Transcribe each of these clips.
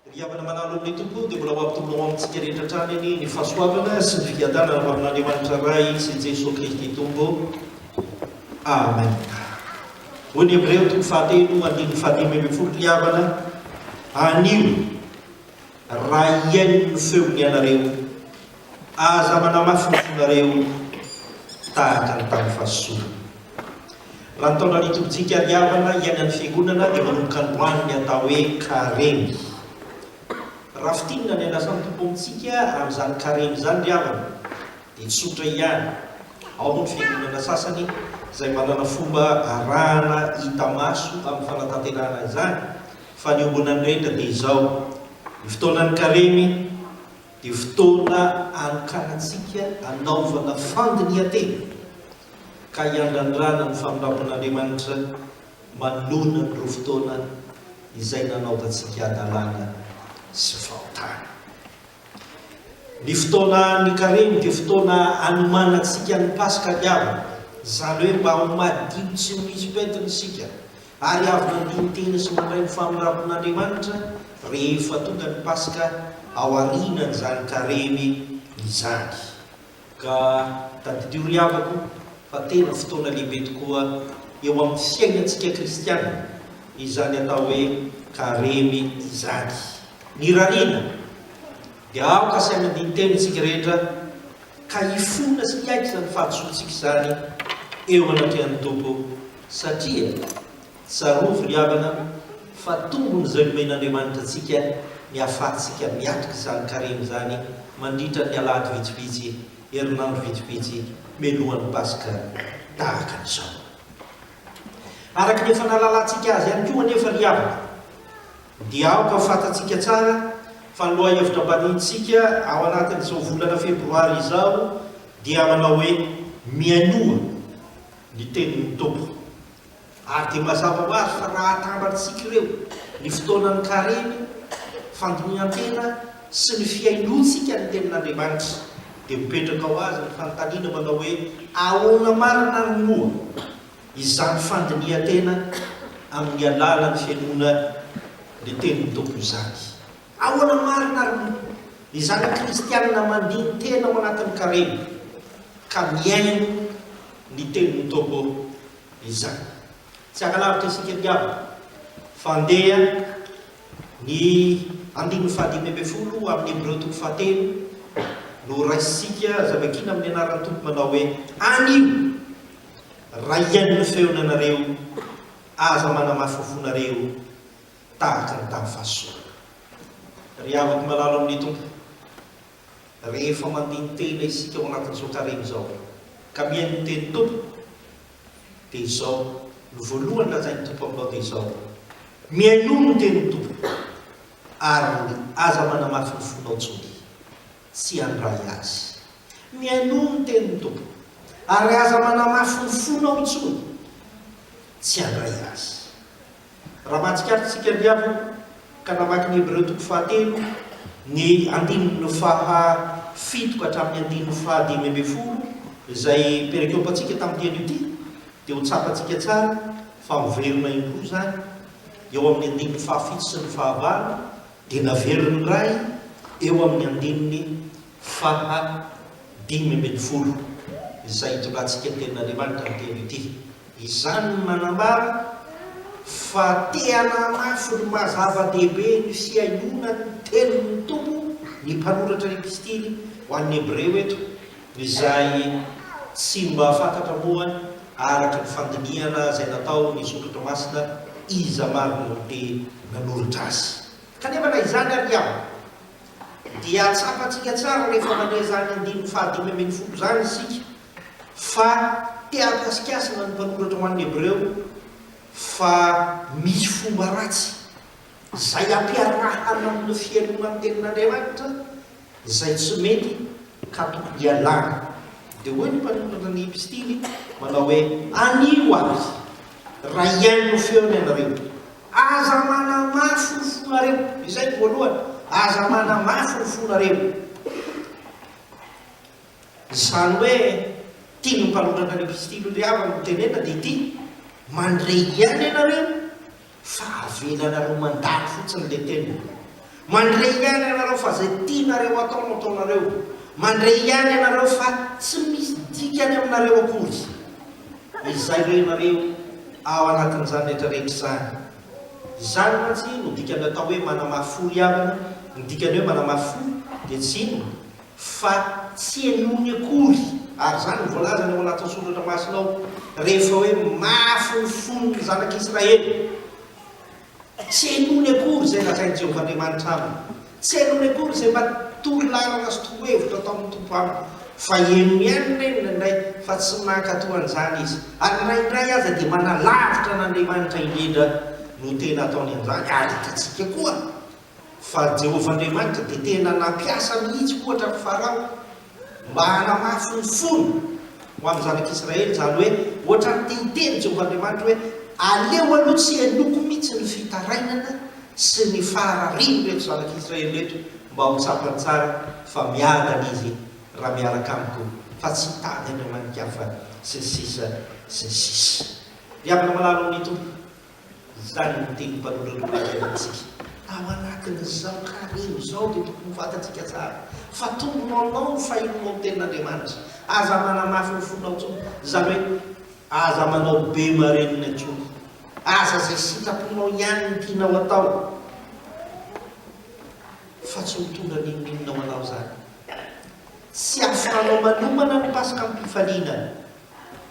Riavana manalo amin'ny tompo dia mbola mampitombona amintsika rehetra trany ny fahasoavana sy ny fiadanana ho amin'Andriamanitra ray sy Jesosy Kristy tompo. Amen. Hoy ny Hebreo 3:5 riavana anio raha iaino ny feony ianareo aza manamafy ny fonareo tahaka ny tamin'ny fahasoavana. Raha nataona ny tompontsika riavana iainan'ny fiangonana dia manomboka androany ny atao hoe karemy. Raha fitinina ny anasan'ny tompo amintsika amin'izany karemy izany riavana dia tsotra ihany. Ao moa ny fiangonana sasany izay manana fomba arahana hita maso amin'ny fanatanterahana izany, fa ny ombonany rehetra dia izao: ny fotoanan'ny karemy dia fotoana anokanantsika anaovana fandinihan-tena ka hiandrandrana ny famindrapon'Andriamanitra manona ny roa fotoana izay nanaovantsika adalana sy fahotana. Ny fotoana ny karemy dia fotoana anomanantsika ny Pasika riavana, izany hoe mba ho madio tsy ho misy pentina isika ary avy nandiny tena sy mandray ny famindrapon'Andriamanitra rehefa tonga ny Pasika ao aorianan'izany karemy izany. Ka tadidio riavako fa tena fotoana lehibe tokoa eo amin'ny fiainantsika kristiana izany atao hoe karemy izany. Ny rarina dia aoka sy amandiny teny tsika rehetra ka hifona sy hiaika izany fahazoantsika izany eo anatrehan'ny tompo, satria tsarovy riavana fa tombony izay nomen'Andriamanitra antsika ny ahafahantsika miatrika izany karemy izany mandritra ny alahady vitsivitsy, herinandro vitsivitsy melohan'ny Pasika tahaka an'izao. Araka ny efa nahalalantsika azy ihany koa anefa riavana dia aoka ho fantatsika tsara fa ny loha hevitra ambanintsika ao anatin'izao volana febroary izao dia manao hoe miainoa ny tenin'ny tompo. Ary dia mazava ho azy fa raha atambantsika ireo ny fotoanan'ny karemy, fandinihan-tena sy ny fiainoantsika ny tenin'Andriamanitra dia mipetraka ho azy ny fanontaniana manao hoe ahoana marina ny moa izany fandinihan-tena amin'ny alalan'ny fiainoana ny tenin'ny tompo izany. Ahoana marina ary izany kristianina mandiny tena ao anatin'ny karemy ka miaino ny tenin'ny tompo izany. Tsy hankalavitra isika riavana fandeha ny 5:20 amin'ny Hebreo 3:3 no raisitsika zavakina amin'ny anaran'ny tompo manao hoe anio raha iaino ny feony anareo aza manamafy ny fonareo tahaka ny tamin'ny fahasoavana. Riavako malalo amin'ny tompo, rehefa mandiny tena isika ao anatin'izao karemy izao ka miaino ny tenin'ny tompo dia izao ny voalohany lazain'ny tompo aminao dia izao: miainoa ny tenin'ny tompo ary aza manamafy ny fonao tsony, tsy handray azy. Miainoa ny tenin'ny tompo ary aza manamafy ny fonao tsony, tsy handray azy. Raha mahatsikaritsika riavana ka namaky ny Hebreo 3:3 ny 7 hatramin'ny 5:5 izay perekopantsika tamin'ny teny ity dia ho tsapantsika tsara fa miverina indroa zany eo amin'ny 7 sy ny 9 dia naveriny ray eo amin'ny 5:10 izay itolatsika ny tenin'Andriamanitra ny teny ity. Izany manambara fa te-hanamafy ny mazava-dehibe ny fiainona ny tenin'ny tompo ny mpanoratra ny epistily ho an'ny Hebreo eto, izay tsy mba fantatra moa araka ny fandinihana izay natao ny soratra masina iza marina no te nanoratra azy. Kanefa na izany ary riavana dia tsapantsika tsara rehefa mandray izany 5:10 izany isika fa te-hampasikasina ny mpanoratra ho an'ny Hebreo fa misy fomba ratsy izay ampiarahana amin'ny fiainona ny tenin'Andriamanitra izay tsy mety ka tokony hialana. Dia hoy ny mpanoratra ny epistily manao hoe anio azy raha iaino ny feony ianareo aza manamafy ny fonareo. Izay voalohany, aza manamafy ny fonareo. Izany hoe tia ny mpanoratra ny epistily riavana no tenena dia ity: mandray ihany ianareo fa avelanareo mandalo fotsiny le teniny, mandray ihany ianareo fa zay tianareo ataonareo, mandray ihany ianareo fa tsy misy dikany aminareo akory. Izay hoe ianareo ao anatin'izany rehetrarehetra izany. Izany mantsy no dikany atao hoe manamafo havana. Ny dikany hoe manamafo dia tsy ino fa tsy enony akory. Ary zany voalaza ny ao anatin'ny soratra masinao rehefa hoe mafy ny fon'ny zanak'Israely. Tsy enony akory zay lazain'i Jehovah Andriamanitra aminy. Tsy enony akory zay mba torolalana sy torohevitra atao amin'ny tompo aminy. Fa enony ihany nendray fa tsy mankatoan'izany izy. Ary ndraindray aza dia manalavitra n'Andriamanitra indrindra no tena ataony an'izany. Ary hitantsika koa fa Jehovah Andriamanitra dia tena nampiasa mihitsy ohatra ny Farao mba hanamafy ny fony ho amin'ny zanak'Israely. Zany hoe ohatra ny titeny Jehovah Andriamanitra hoe aleo aloha tsy enoko mihitsy ny fitarainana sy ny faharariny reto zanak'Israely reto mba ho tsapany tsara fa miadana izy raha miaraka amiko fa tsy hitady Andriamanitra hafa sy ny sisa sy ny sisa. Riavana malalo amin'ny tompo zany no teny mpanoloroloantsika ao anatin'izao kareo zao dia tokony fantatsika tsara fa tombonao no fahinonao tenin'Andriamanitra. Aza manamafy ny fonao tsony, zany hoe aza manao be marenina tsony, aza zay sitraponao ihany ny tianao atao fa tsy mitondra ninoninonao anao zany. Tsy afahanao manomana ny pasika amin'ny mpifaliana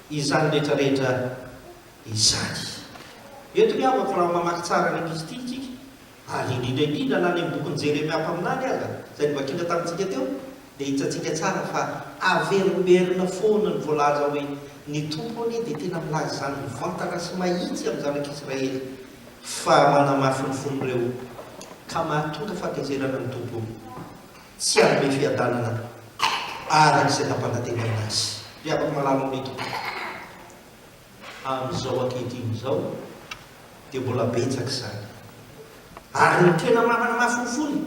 izany rehetrarehetra izany. Eto miavaka raha mamaky tsara ny epistily ary indrindra na ny bokin'ny Jeremia mpaminany aza zay nivakina tamintsika teo dia hitantsika tsara fa averimberina foana ny voalaza hoe ny tompo anie dia tena milaza izany mivantana sy mahitsy amin'ny zanak'Israely fa manamafy ny fon'ireo ka mahatonga fahatezerana ny tompo tsy hanome fiadanana arak'izay nampanantenana azy. Dia afaka malalo amin'ny tompo amin'izao ankehitriny izao dia mbola betsaka izany. Ary ny tena manamafy ny fony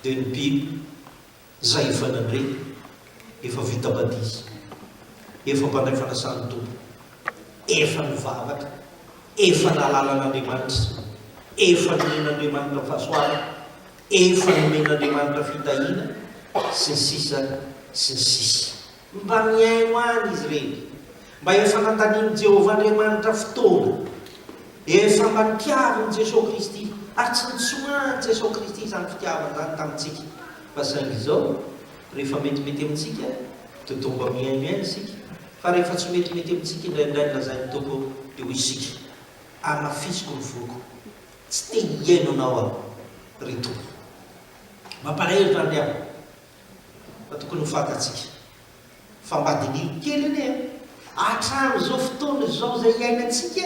dia ny biby zay efa nandre, efa vita badizy, efa mpandray fanasany tompo, efa nivavaka, efa nalalan'Andriamanitra, efa nomen'Andriamanitra fahasoavana, efa nomen'Andriamanitra fitahiana sy ny sisa sy ny sisa. Mba miaino any izy reny, mba efa nandaniany Jehovah Andriamanitra fotoana, efa mba nitiaviny Jesosy Kristy ary tsy nitsoahany Jesosy Kristy izany fitiavana zany tamintsika. Fa saingy izao rehefa metimety amintsika dia toa mba miaino ihany isika, fa rehefa tsy metimety amintsika indraindray lazain'ny tompo dia ho isika amafisiko ny foko tsy te hiaino anao aho ry tompo. Mampalahelo zany aho fa tokony ho fantatsika fa mba dinilo kely anie hatramin'izao fotoana izao zay iainantsika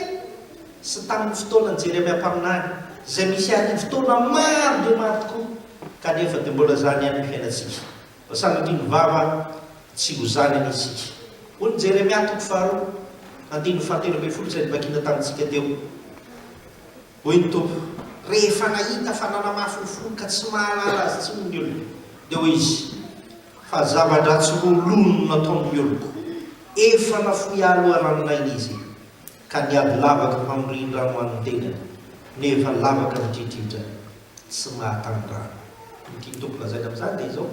sy tamin'ny fotoanany Jeremia mpaminany zay misy any fotoana maro dia maro tokoa kanefa dia mbola zany ihany fiainantsika. Sanatiny vava tsy ho zany anisika. Hoy ny Jeremia toko faharoa andiny fahatelo ambin'ny folo zay nivakina tamintsika teo. Hoy ny tompo rehefa nahita fa nanamafy ny fony ka tsy mahalala azy tsy ny olona dia hoy izy fa zava-dratsy olono nataon'ny oloko efa nafoy aloha-ranonainy izy ka niady lavaka mamoriny-drano an'ny tenany nefa lavaka mitritritra tsy mahatandrano. Ny tompo lazaina amin'izany dia izao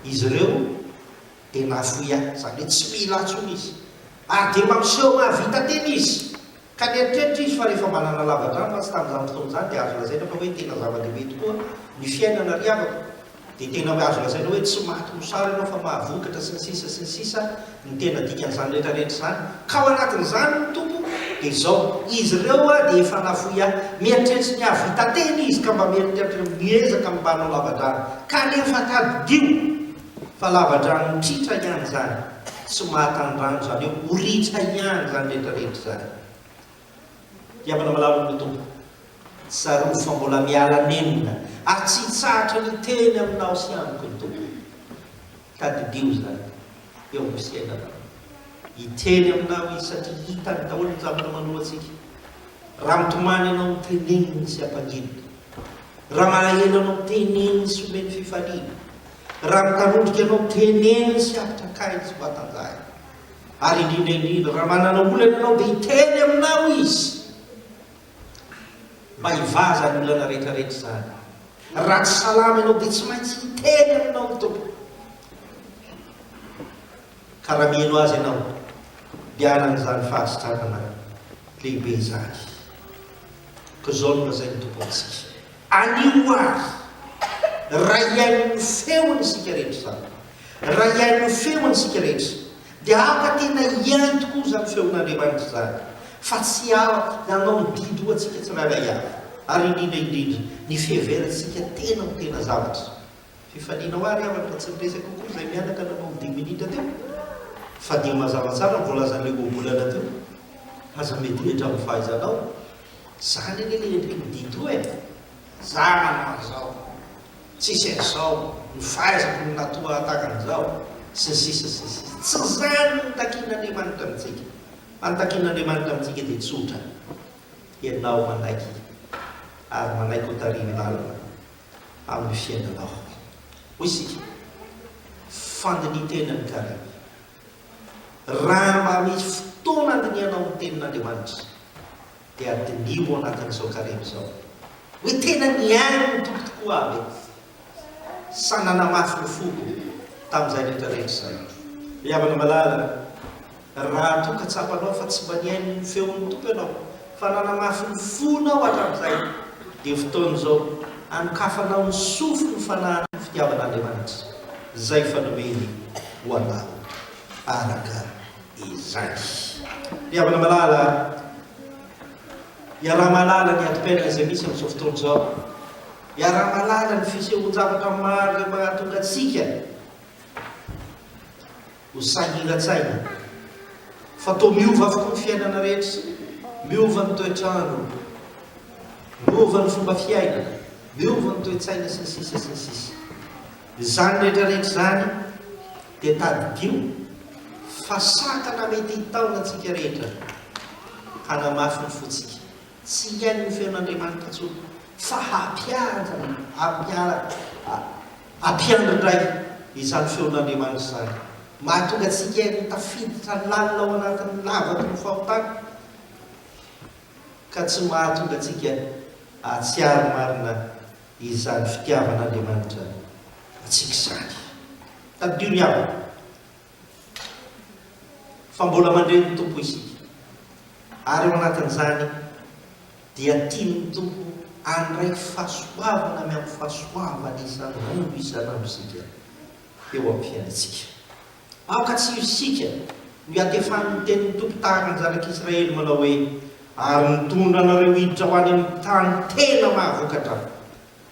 izy ireo dia nafoy ahy, zany hoe tsy mila atsony izy ary dia mampiseho mahavita tena izy ka nieritreritra izy fa rehefa manana lava-drano sy tamin'izany fotoana izany dia azo lazaina fa hoe tena zava-dehibe tokoa ny fiainana riavaka. Dia tena hoe azo lazaina hoe tsy maty mosary ianao fa mahavokatra sy ny sisa ny tena dikan'izany rehetrarehetra izany. Ka ao anatin'izany ny tompo dia izao izy ireo dia efa nafoy ahy, mieritreritra ny havita tena izy ka mba mieritreritra miezaka mibanao lava-drano kanefa tadidio fa lava-drano mitritra ihany zany tsy mahatandrano zany hoe horitra ihany zany rehetrarehetra zany. Diavana malalo ny tompo tsaro fa mbola miala nenina ary tsy hitsahatra ny teny aminao sy amiko ny tompo tadidio zany eo misiainana hiteny aminao izy satria hitany daholo ny zavatra manoa atsika. Raha mitomany ianao miteneniny sy ampangiriny, raha malahelo anao teneniny sy omeny fifaliana, raha mitanondrika ianao teneniny sy apitrakay sy vatanjay, ary indrindraindrindra raha manana olana ianao dia hiteny aminao izy mba hivaza ny olana rehetrarehetra zany raha tsy salama ianao dia tsy maintsy hiteny aminao ny tompo. Karaha mihaino azy ianao dia anan'izany fahasitranana lehibe izany. Ka izao no lazay ny tompo antsika. Anio azy raha iain'ny feony isika rehetra zany, raha iain'ny feony isika rehetra dia aka tena iainy tokoa izany feon'Andriamanitra izany, fa tsy anao mididy ho antsika tsirairay avy. Ary indrindra ny fiheverantsika tena ho tena zavatra. Fifaliana ho ary avatra tsy miresaka kokoa izay mianaka nanao 10 minitra teo, fa dia mazava tsara voalazan'ilay oabolana teo, aza mety hatramin'ny fahaizanao. Zany anie le endriky mididy hoe za manao an'izao, tsisy an'izao, ny fahaizako ny natoa takan'izao, sy tsy zany ny takin'Andriamanitra amintsika. Antakin'Andriamanitra amintsika dia tsotra, ianao manaiky ary manaiky ho tariny lalana amin'ny fiainanao. Hoy isika fandinitenany karaha raha mba misy fotoana andinianao ny tenin'Andriamanitra dia adinio anatin'izao karema izao hoe tena niaino ny tompo tokoa aby, sa nanamafy ny foko tamin'izay rehetra rehetra izay. Havana malala, raha toa ka tsapanao fa tsy mba niaino ny feon'ny tompo ianao fa nanamafy ny fonao hatramin'izay, dia fotoan'izao anokafanao ny sofo ny fanahana ny fitiavan'Andriamanitra izay fanomeny ho anao araka izany. Havana malala, iaraha malala ny ati-penana izay misy amin'izao fotoan'izao, iaraha malala ny fisehoan-javatra maro izay mahatonga antsika ho sahiran-tsaina, fa toa miova avokoa ny fiainana rehetra, miova ny toetrandro, miova ny fomba fiaina, miova ny toe-tsaina sy ny sisa sy ny sisa. Izany rehetrarehetra izany dia tadidio fa sakana mety hitaona antsika rehetra hanamafy ny fotsika, tsy iaino ny feon'Andriamanitra intsony, fa hampiandridray izany feon'Andriamanitra izany, mahatonga antsika mitafiditra lalina ao anatin'ny lavaky ny fahotana, ka tsy mahatonga antsika atsiary marina izany fitiavan'Andriamanitra atsika izany. Tadidio ny avana fa mbola mandre ny tompo isika, ary ao anatin'izany dia tiany tompo andray fahasoavana amin'ny fahasoavana isan'andro isan'andro isika eo amin'ny fiainantsika. Aoka tsy isika no iatefan'ny tenin'ny tompo tahaka ny zanak'Israely manao hoe ary nitondra anareo hiditra ho any amin'ny tany tena mahavokatra,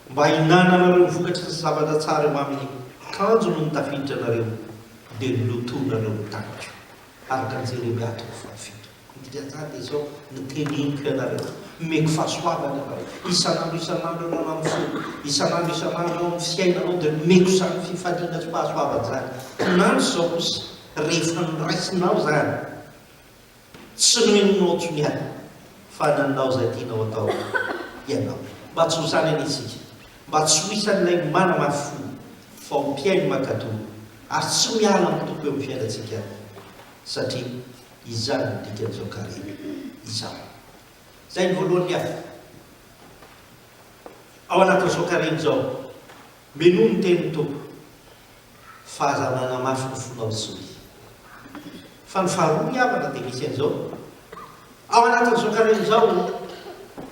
mba hinananareo ny vokatra sy zavatra tsara eo amin'ny kanjo no nitafiditra anareo dia nilotonareo ny taniko. Araka ny Jeremia 3:7. Indrindra dia izao nitenenika ianareo, meko fahasoavana ianareo, isan'andro isan'andro ianao amin'ny fo, isan'andro isan'andro eo amin'ny fiainanao dia meko izany fifaliana sy fahasoavana izany. Nandro izao kosa rehefa niraisinao izany, tsy noenonao tsoniany fa nanao izay tianao atao ianao, mba tsy ho zany anitsika, mba tsy ho isan'ilay manamafy fo fa ho mpiaino mankatoa ary tsy miala amin'ny tompo eo amin'ny fiainantsika, satria izany ny dikan'izao karena izao. Izay ny voalohany avy ao anatin'izao karena izao, menoa ny tenin'ny tompo fa aza manamafy ny fonao tsony. Fa ny faharoa ny avana dia misy an'izao ao anatin'izao karena izao,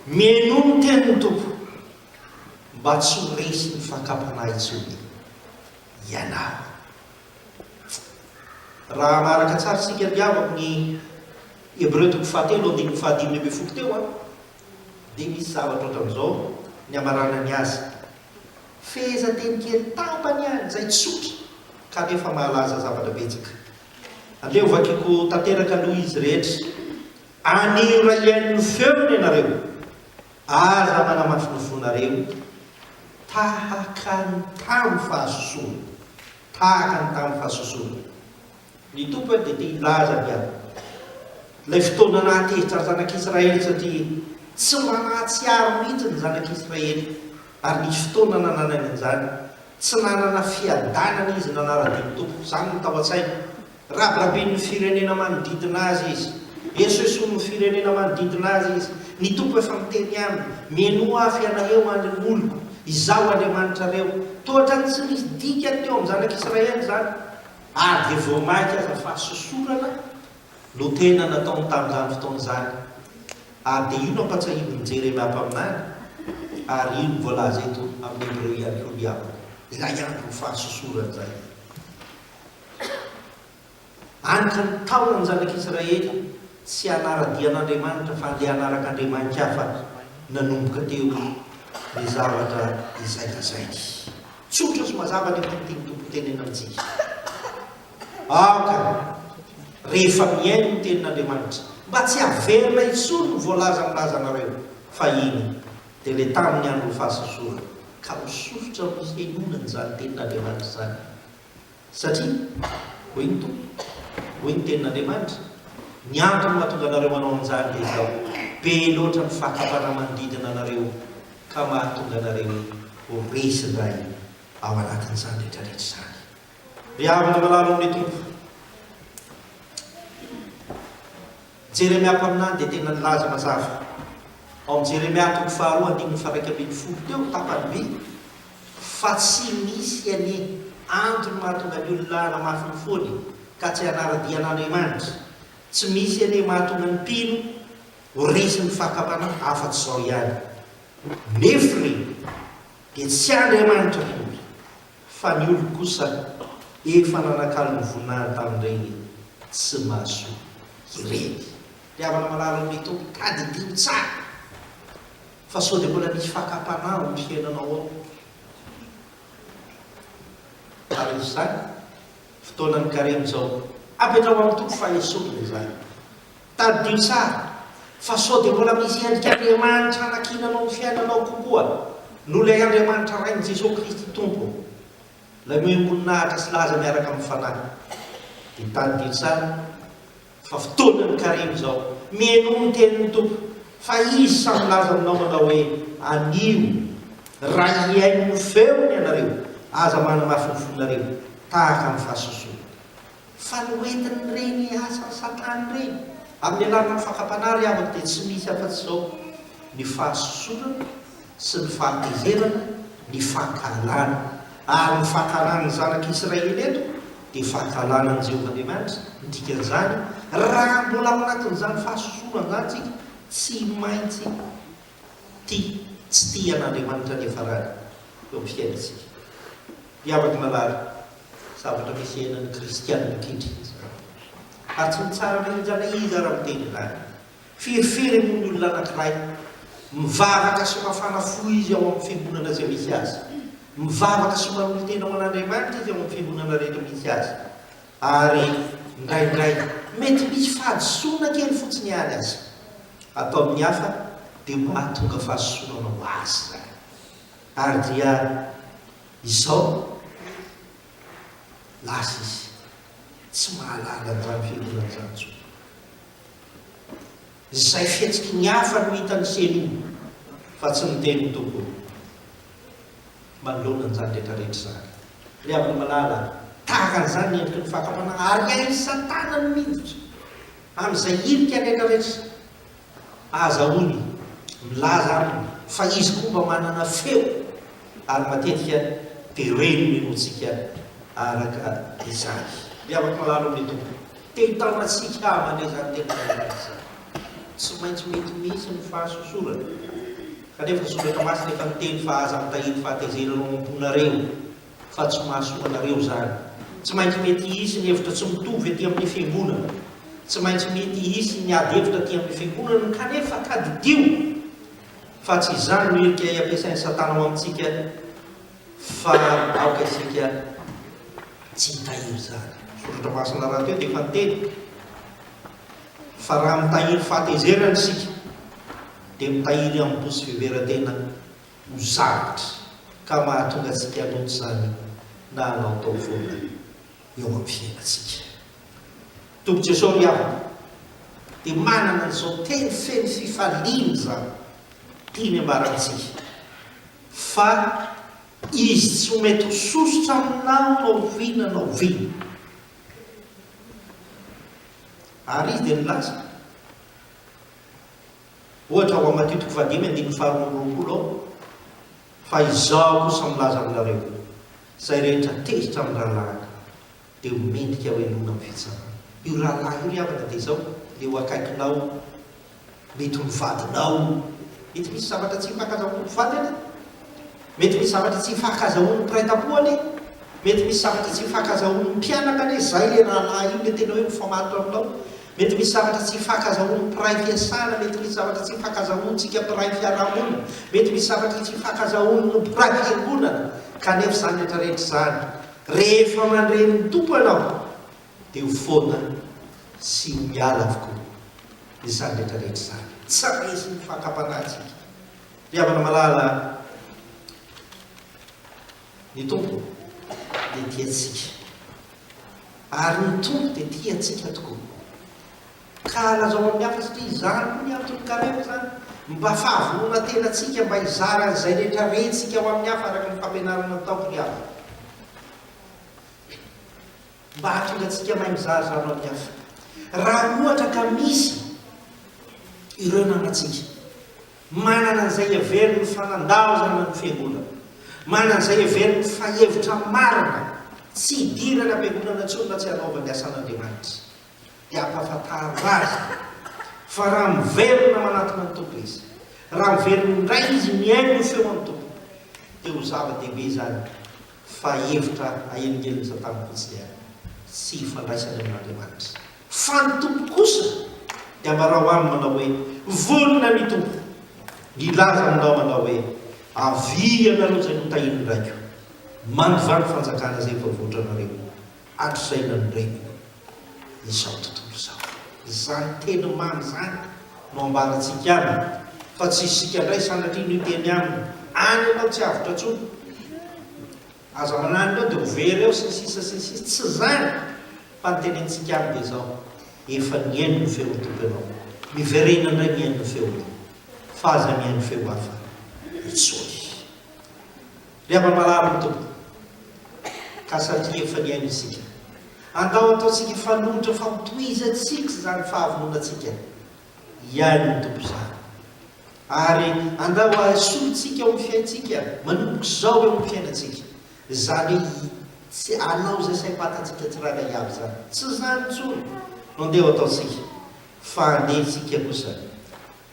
menoa ny tenin'ny tompo mba tsy ho resy ny fakapanahy intsony ianao. Raha maraka tsara sika riavako ny Hebreo 4:5 teo dia misy zavatra ohatran'izao ny amarana ny azy, feheza teny kely tapany any izay tsotra kanefa mahalaza zavatra betsaka. Aleo vakiko tanteraka aloha izy rehetra, anio raha iain'ny feony ianareo, aza manamafy ny fonareo tahaka ny tamin'ny fahasosoana, tahaka ny tamin'ny fahasosoana. Ny tompo dia te hilaza miaro ilay fotoana nahatezitra zanak'Israely, satria tsy manatsiaro mihitsy ny zanak'Israely, ary nisy fotoana nananany an'izany, tsy nanana fiadanana izy nanara-diny tompo. Izany no tao an-tsaina, rabirabin'ny firenena manodidina azy izy, esoesoan'ny firenena manodidina azy izy. Ny tompo efa miteny aminy, menoa afy anaheo any ny oloko izao Andriamanitra reo tohatra ny tsy misy dika teo amin'ny zanak'Israely zany ary dia voamaiky aza fahasosorana no tena nataony tamin'izany fotoana izany ary dia ino ampatsahidiny Jeremia ampaminany ary ino voalaza eto amin'ny Hebreo ihany koa diavana ilay andro ny fahasosorana zay anka ny taonany zanak'Israely tsy hanara-dian'Andriamanitra fa andeha hanaraka andriamanitra hafa nanomboka teo ny zavatra izay lazainy tsotra sy mazava ny tiny tompo tenena amintsika aka rehefa miaino ny tenin'Andriamanitra mba tsy haverina intsony ny voalaza milaza anareo fa iny dia le tamin'ny andro ny fahasosorana ka misosotra misy enonany zany tenin'Andriamanitra zany satria hoy ny tompo hoy ny tenin'Andriamanitra ny antony mahatonga anareo manao an'izany dia izao be loatra ny fakapana manodidina anareo ka mahatonga anareo ho resy ray ao anatin'izany rehetrarehetra izany riavana malalo amin'ny tompo Jeremia ampaminany dia tena nilaza mazava ao amin'ny Jeremia toko faharoa andininy faraika ambin'ny folo teo tapany be fa tsy misy any antony mahatonga ny olona namafy ny fony ka tsy hanara-dian'Andriamanitra tsy misy any mahatonga ny mpino ho resy ny fakapana afa-tsy izao ihany nefa reny dia tsy Andriamanitra koa fa ny olo kosa efa nanakalo ny voninahiny tamin'ireny tsy mahasoa ireny riavana malala amin'ny tompo tady dio tsara fa sao dia mbola misy fakapana ny fiainanao ao ary izany fotoanany karemy zao apetrao amin'ny tompo fahaesona izany tady dio tsara fa sao dia mbola misy endrika Andriamanitra anakinanao ny fiainanao kokoa no ilay Andriamanitra rainy Jesosy Kristy tompo ilay moemboninahitra sy laza miaraka amin'ny fanahy dia tady dio tsara fa fotoanany karemy zao mihaino ny tenin'ny tompo fa izy samy laza aminao manao hoe anio raha iaino ny feony ianareo aza manamafy ny fonareo tahaka amin'ny fahasosoana fa noentiny reny asa Satany reny amin'ny alalana ny fakapanary avaka dia tsy misy afa-tsy izao ny fahasosorana sy ny fahatezerana ny fahakalana ary ny fahakalana ny zanak'Israely eto dia fahakalana ny Jehovah-Andriamanitra ndikan'izany raha mbola ao anatin'izany fahasosorana zany tsika tsy maintsy tsy tia an'Andriamanitra ny farany eo amin'ny fiainantsika miavaka malala zavatra misy ainan'ny kristianina kitra ary tsy mitsara mihitsana izy raha miteny izany firifiry ny olona anankiray mivavaka sy mafana fo izy ao amin'ny fiangonana izay misy azy mivavaka sy manolo tena ao an'Andriamanitra izy ao amin'ny fiangonana rehetra misy azy ary ndraindray mety misy fahadisoana kely fotsiny ihany azy atao amin'ny hafa dia mahatonga fahasosorana ho azy zany ary dia izao lasa izy tsy mahalala n'izany fiangonana izany tsony izay fihetsiky ny hafa no hitany seniny fa tsy niteny tompo manoloana n'izany rehetrarehetra zany ry avana malala tahaka an'izany ny endriky ny fakapana ary aizy Satana ny miditra amin'izay irika rehetrarehetra azahoany milaza aminy fa izy koa mba manana feo ary matetika dia reny menotsika araka izany ry avaka malala amin'ny tompo te hitaonantsika mandray zany tena tsy maintsy mety misy ny fahasosorana kanefa soratra masina efa miteny fa aza mitahiry fahatezerana ambonareo fa tsy mahasoa anareo zany tsy maintsy mety hisy ny hevitra tsy mitovy aty amin'ny fiangonana tsy maintsy mety hisy ny ady hevitra aty amin'ny fiangonana kanefa tadidio fa tsy izany no erika ampiasain'ny Satana ao amintsika fa aoka isika tsy hitahiry zany soratra masina raha teo dia efa miteny fa raha mitahiry fahatezerana isika dia mitahiry amin'ny posy fiveran-tena ho zavatra ka mahatonga antsika hanoto zany na hanao tao foana eo amin'ny fiainantsika tompo Jesosy miavaka dia manana an'izao teny feno fifaliana zany tiany ambarantsika fa izy tsy mety ho sosotra aminao no vina no vina ary izy dia nilaza ohatra ao amin'ny Mateo 5:22 ao fa izao kosa milaza aminareo zay rehetra tezitra amin'ny rahalahy dia homendrika hoe nona amin'ny fitsarana. Io rahalahy io riavana dia izao le ho akaikinao, mety ho mivadinao, mety misy zavatra tsy hifankazahoan'ny mpivady ane, mety misy zavatra tsy hifankazahoan'ny mpiray tam-po ane, mety misy zavatra tsy hifankazahoan'ny mpianaka ane. Zay le rahalahy io le tena hoe mifamatotra aminao. Mety misy zavatra tsy hifankazahoan'ny mpiray fiasana, mety misy zavatra tsy hifankazahoantsika mpiray fiarahamonina, mety misy zavatra tsy hifankazahoan'ny mpiray fiangonana. Kanefa zany rehetrarehetra zany rehefa mandren'ny tompo ianao dia ho foana sy ho miala avokoa izany rehetrarehetra zany. Tsy resy ny fahakampanantsika. Riavana malala ny tompo dia tiantsika, ary ny tompo dia tiantsika tokoa. Ka lazao amin'ny hafa satria izany koa ny antony karefa zany mba fahavonona tenantsika, mba hizara an'izay rehetra rentsika ao amin'ny hafa araka ny fampianarana ataoko ry hafa, mba hahatonga antsika mahay mizarazara amin'ny hafa. Raha ohatra ka misy ireo namatsika manana an'izay heveriny fanandaozana ny fiangonana, manana an'izay heveriny fahevitra marina, tsy hidirana ampiangonana intsony na tsy hanaovany asan'Andriamanitra, dia ampahafantaro azy fa raha miverina manatona ny tompo izy, raha miverina indray izy miaino ny feo amin'ny tompo, dia ho zava-dehibe zany fa hevitra ahelingeliny Satana fotsiny ihany, tsy hifandraisany amin'Andriamanitra. Fa ny tompo kosa dia mba raha ho aminy manao hoe vonona ny tompo, nilaza aminao manao hoe avy ianareo zay notahiny raiko, mandovany fanjakana zay voavoatra anareo, hatr'izay nanondreniko izao tontolo izao. Zany teny mamy zany no ambarantsika aminy, fa tsy isika indray sanatria no teny aminy any ianao tsy avotra intsony, aza manany eo dia ho very eo sy ny sisa sy ny sisa. Tsy zany, fa ny tenentsika aminy dia izao efa niaino ny feo tompo ianao, miverena indray miaino ny feo ianao, fa aza miaino feo hafa itsony. Riavana malala ny tompo, ka satria efa niaino isika, andao ataontsika fanohitra fampitoizantsika zany fahavononantsika, iaino ny tompo zany. Ary andao asolontsika eo amin'ny fiaintsika, manomboka izao eo amin'ny fiainantsika, zany tsy anao zay saim-patantsika tsirairay avy zany, tsy zany intsony no andeha ataontsika, fa andehantsika kosa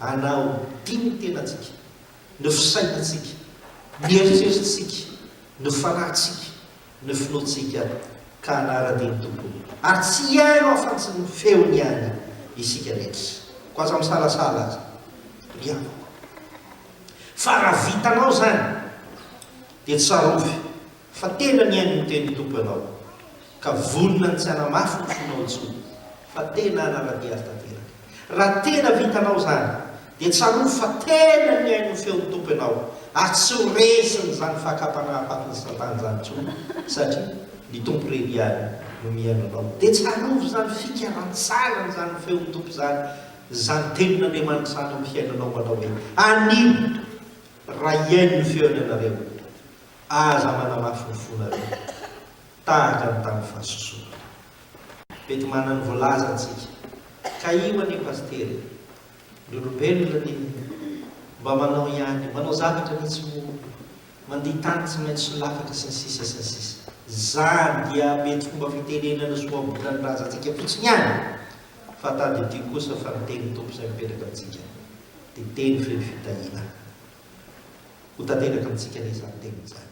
anao dimy tenantsika, ny fisainantsika, ny eritreritrintsika, ny fanahintsika, ny finoantsika, ka anara-diny tompo, ary tsy haino afa-tsy ny feony ihany isika rehetra. Ko aza misalasala azy riavako, fa raha vitanao zany dia tsarovy fa tena niaino ny teny tompo ianao, ka vonona ny tsy hanamafy ny fonao intsony, fa tena anara-dia azy tanteraka. Raha tena vitanao zany dia tsarovy fa tena niaino ny feon'ny tompo ianao, ary tsy ho resiny zany fahakampanahafatiny Satana zany intsony, satria ny tompo reriany no miaino anao. Dia tsarovy zany fikarantsarany zany feon'ny tompo zany, zany tenin'Andriamanitra zany amin'ny fiainanao manao hoe anino raha iaino ny feony anareo, aza manamafy ny fonareo tahaka ny tamin'ny fahasosoana. Mety manana voalaza antsika, ka io anie pastery, ny olombelona ny mba manao ihany, manao zavatra mihitsy mandeha tany tsy maintsy lafatra sy ny sisa sy ny sisa. Zany dia mety fomba fitenenana soabola ny razantsika fotsiny ihany, fa tady ity kosa fa ny teny tompo izay mipetraka amintsika dia teny fitahiana ho tanteraka amintsika ilay izany teny izany.